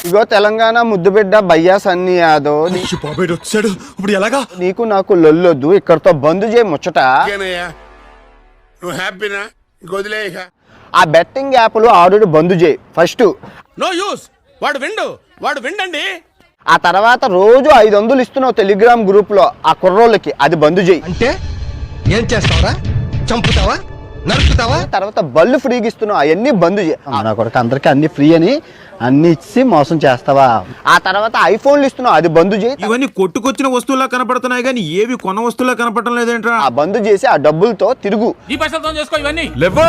ఇగో తెలంగాణ ముద్దుబిడ్డ భయ్యా సన్నీ యాదవ్ వచ్చాడు ఇప్పుడు ఎలాగా? నీకు నాకు లొల్లొద్దు, ఇక్కడతో బంద్ చేయి ముచ్చట. నువ్వు హ్యాపీనా? వదిలే ఇక. ఆ బెట్టింగ్ యాప్లు ఆల్రెడీ బంద్ చేయి ఫస్ట్. No use. వాడు విండండి. ఆ తర్వాత రోజు 500 ఇస్తున్నావు టెలిగ్రామ్ గ్రూప్ లో ఆ కుర్రోళ్ళకి, అది బంద్ చేయి. అంటే ఏం చేస్తావరా? చంపుతావా? నరుకుతావా? తర్వాత బళ్ళు ఫ్రీగా ఇస్తున్నావు, అవన్నీ బంద్ చేయి. నా కొడుకు అందరికి అన్ని ఫ్రీ అని అన్ని ఇచ్చి మోసం చేస్తావా? ఆ తర్వాత ఐఫోన్లు ఇస్తున్నావు, అది బంద్ చేయి. ఇవన్నీ కొట్టుకొచ్చిన వస్తువులా కనపడుతున్నాయి కానీ ఏవి కొన వస్తువులా కనపడటం లేదేంట్రా? ఆ బంద్ చేసి ఆ డబ్బులతో తిరుగు. ఈ పైసలతో చేసుకో ఇవన్నీ. లేవో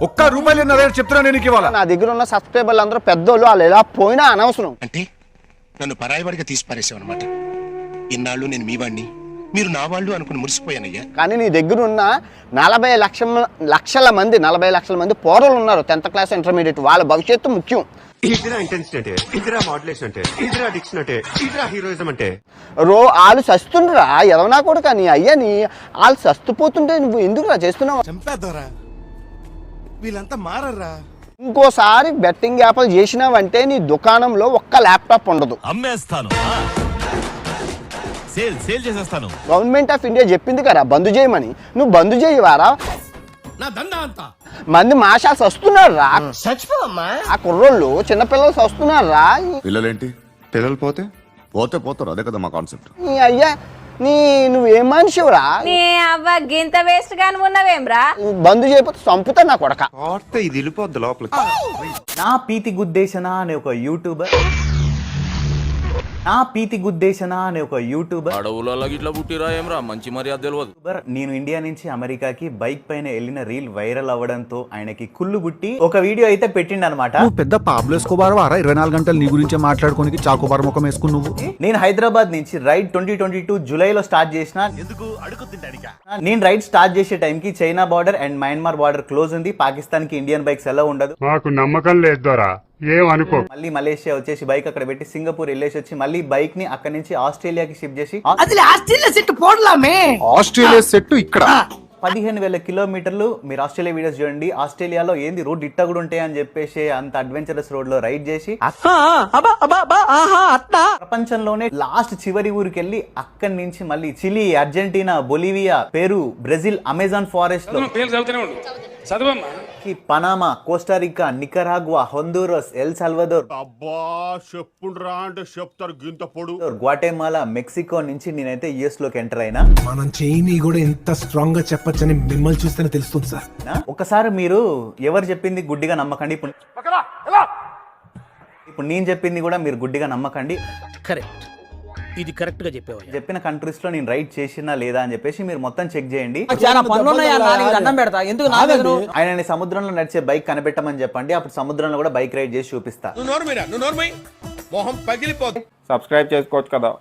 ఒక్క రూపాయలు చెప్తున్నా నేను ఇవ్వాలా? నా దగ్గర ఉన్న సబ్స్క్రైబర్లు అందరూ పెద్దోళ్ళు, వాళ్ళు ఎలా పోయినా అనవసరం. అంటే నన్ను పరాయివాడిగా తీసి పారేసావు అనమాట. ఇన్నాళ్ళు నేను మీ వాడిని, మీరు నా వాళ్ళు అనుకుని మురిసిపోయానయ్యా. కానీ నీ దగ్గర ఉన్న 40 లక్షల మంది పోరలు ఉన్నారు 10th క్లాస్ ఇంటర్మీడియట్, వాళ్ళ భవిష్యత్తు ముఖ్యం. ఇదిరా ఇంటెన్సిటీ అంటే, ఇదిరా మాడ్యులేషన్ అంటే, ఇదిరా డిక్షన్ అంటే, ఇదిరా హీరోయిజం అంటే. వాళ్ళు సస్తుండ్రా ఎదవనా కూడా, కానీ అయ్యని వాళ్ళు సస్తుపోతుంటే నువ్వు ఎందుకు చేస్తున్నావు? చంపేద్దారా, వీళ్ళంతా మారరా. ఇంకోసారి బెట్టింగ్ యాప్లు చేసినావంటే నీ దుకాణంలో ఒక్క ల్యాప్టాప్ ఉండదు, అమ్మేస్తాను, సేల్ చేసేస్తాను. గవర్నమెంట్ ఆఫ్ ఇండియా చెప్పింది కదా బంద్ చేయమని, నువ్వు బంద్ చేయవారా? నా దందా అంతా మంది మాషాలు వస్తున్నారు రా, ఆ కుర్రోళ్ళు చిన్నపిల్లలు వస్తున్నారు. పిల్లలేంటి? పిల్లలు పోతే పోతారు, అదే కదా మా కాన్సెప్ట్. అయ్యా నువ్వేం మనిషివురా? నీ అవ్వ గింత వేస్ట్ గాని ఉన్నవేమ్రా? బంద్ చేయకపోతే చంపుతా నా కొడక. ఇది వెళ్ళిపోద్ది లోపలికి. నా పీతి గుద్దేశన అనే ఒక యూట్యూబర్ అడవులలో ఇట్లా పుట్టిరా ఏమ్రా, మంచి మర్యాద తెలియదు. నేను ఇండియా నుంచి అమెరికాకి బైక్ పైన వెళ్ళిన రీల్ వైరల్ అవ్వడంతో ఆయనకి కుళ్ళు బుట్టి ఒక వీడియో అయితే పెట్టిండు అనమాట. పెద్ద పాబ్లో ఎస్కోబార్ వారా 24 గంటలు నీ గురించే మాట్లాడుకోనికి చాకోబార్ ముఖం వేసుకుని నువ్వు. నేను హైదరాబాద్ నుంచి రైడ్ 2022 జూలైలో స్టార్ట్ చేసిన. నేను రైడ్ స్టార్ట్ చేసే టైంకి China border and Myanmar border close ఉంది. పాకిస్తాన్ కి ఇండియన్ బైక్స్ ఎలా ఉండదు, మాకు నమ్మకం లేదు. ఏమనుకో. మళ్ళీ మలేషియా వచ్చేసి బైక్ అక్కడ పెట్టి సింగపూర్ వెళ్ళేసి వచ్చి మళ్ళీ బైక్ ని అక్కడ నుంచి ఆస్ట్రేలియాకి షిఫ్ట్ చేసి ఆస్ట్రేలియా సెట్ ఇక్కడ 15,000 కిలోమీటర్లు. మీరు ఆస్ట్రేలియా వీడియోస్ చూడండి. ఆస్ట్రేలియాలో ఏంది రోడ్ ఇట్ట కూడా ఉంటాయి అని చెప్పేసి అంత అడ్వెంచరస్ రోడ్ లో రైడ్ చేసి ప్రపంచంలోనే లాస్ట్ చివరి ఊరికి వెళ్ళి అక్కడి నుంచి మళ్ళీ Chile, Argentina, Bolivia, Peru, Brazil, Amazon forest లో, Panama, Costa Rica, Nicaragua, Honduras, El Salvador, అబ్బా చెప్పుండ్రా అంటే చెప్తారు గింత పొడు, గ్వాటెమాలా, మెక్సికో నుంచి నేనైతే యుఎస్ లోకి ఎంటర్ అయినా. మనం చైనీ కూడా ఎంత స్ట్రాంగ్ గా చెప్పొచ్చని మిమ్మల్ని చూస్తేనే తెలుస్తుంది సార్. ఒకసారి మీరు ఎవరు చెప్పింది గుడ్డిగా నమ్మకండి. ఇప్పుడు నేను చెప్పింది కూడా మీరు గుడ్డిగా నమ్మకండి. కరెక్ట్, ఇది కరెక్ట్ గా చెప్పావు. చెప్పిన కంట్రీస్ లో నేను రైడ్ చేసినా లేదా అని చెప్పేసి మీరు మొత్తం చెక్ చేయండి. ఆయన సముద్రంలో నడిచే బైక్ కనిపెట్టమని చెప్పండి, అప్పుడు సముద్రంలో కూడా బైక్ రైడ్ చేసి చూపిస్తా. నువ్వు నోరు మొహం పగిలిపోతుంది. సబ్స్క్రైబ్ చేసుకోవచ్చు కదా.